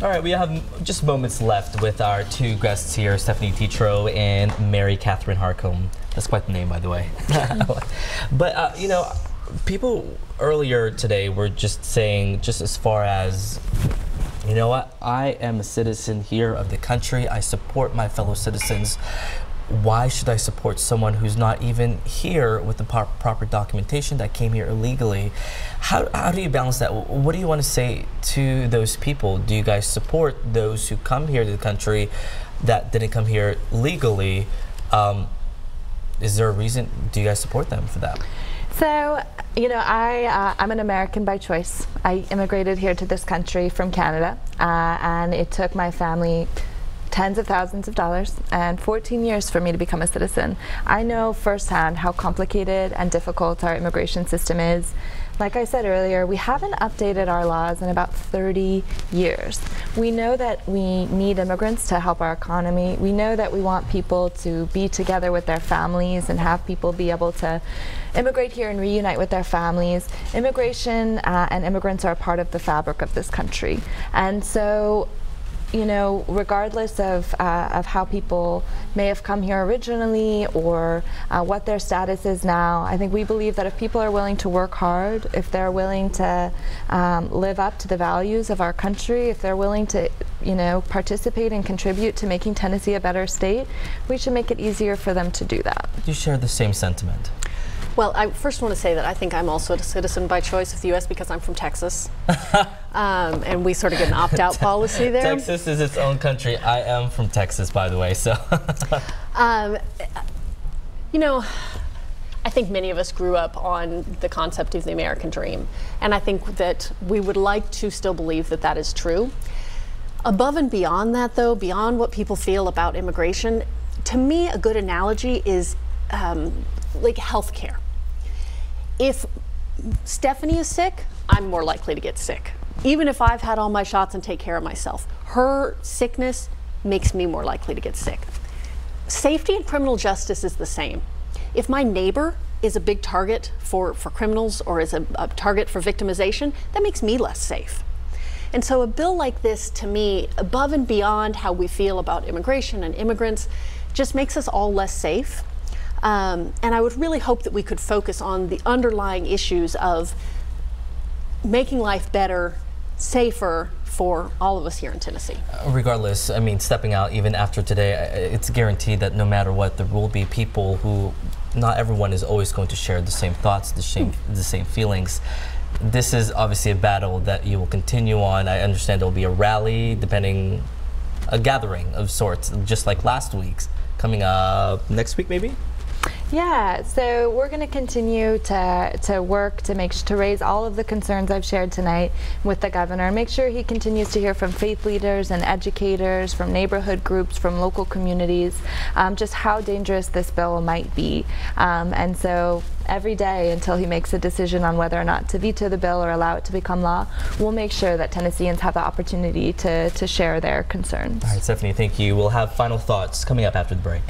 All right, we have just moments left with our two guests here, Stephanie Teatro and Mary Catherine Harcombe. That's quite the name, by the way. But, you know, people earlier today were just saying, just as far as, you know what, I am a citizen here of the country. I support my fellow citizens. Why should I support someone who's not even here with the proper documentation, that came here illegally? How do you balance that? What do you want to say to those people? Do you guys support those who come here to the country that didn't come here legally? Is there a reason? Do you guys support them for that? So, you know, I'm an American by choice. I immigrated here to this country from Canada, and it took my family tens of thousands of dollars and 14 years for me to become a citizen. I know firsthand how complicated and difficult our immigration system is. Like I said earlier, we haven't updated our laws in about 30 years. We know that we need immigrants to help our economy. We know that we want people to be together with their families and have people be able to immigrate here and reunite with their families. Immigration and immigrants are a part of the fabric of this country. And so, you know, regardless of how people may have come here originally or what their status is now, I think we believe that if people are willing to work hard, if they're willing to live up to the values of our country, if they're willing to, you know, participate and contribute to making Tennessee a better state, we should make it easier for them to do that. Do you share the same sentiment? Well, I first want to say that I think I'm also a citizen by choice of the U.S. because I'm from Texas. And we sort of get an opt-out policy there. Texas is its own country. I am from Texas, by the way, so. You know, I think many of us grew up on the concept of the American dream. And I think that we would like to still believe that that is true. Above and beyond that, though, beyond what people feel about immigration, to me, a good analogy is like healthcare. If Stephanie is sick, I'm more likely to get sick. Even if I've had all my shots and take care of myself, her sickness makes me more likely to get sick. Safety in criminal justice is the same. If my neighbor is a big target for criminals or is a target for victimization, that makes me less safe. And so a bill like this, to me, above and beyond how we feel about immigration and immigrants, just makes us all less safe. And I would really hope that we could focus on the underlying issues of making life better, safer for all of us here in Tennessee. Regardless, I mean, stepping out even after today, it's guaranteed that no matter what, there will be people who, not everyone is always going to share the same thoughts, the same feelings. This is obviously a battle that you will continue on. I understand there will be a rally, a gathering of sorts, just like last week's, coming up next week maybe? Yeah, so we're going to continue to work to raise all of the concerns I've shared tonight with the governor and make sure he continues to hear from faith leaders and educators, from neighborhood groups, from local communities, just how dangerous this bill might be. And so every day until he makes a decision on whether or not to veto the bill or allow it to become law, we'll make sure that Tennesseans have the opportunity to share their concerns. All right, Stephanie, thank you. We'll have final thoughts coming up after the break.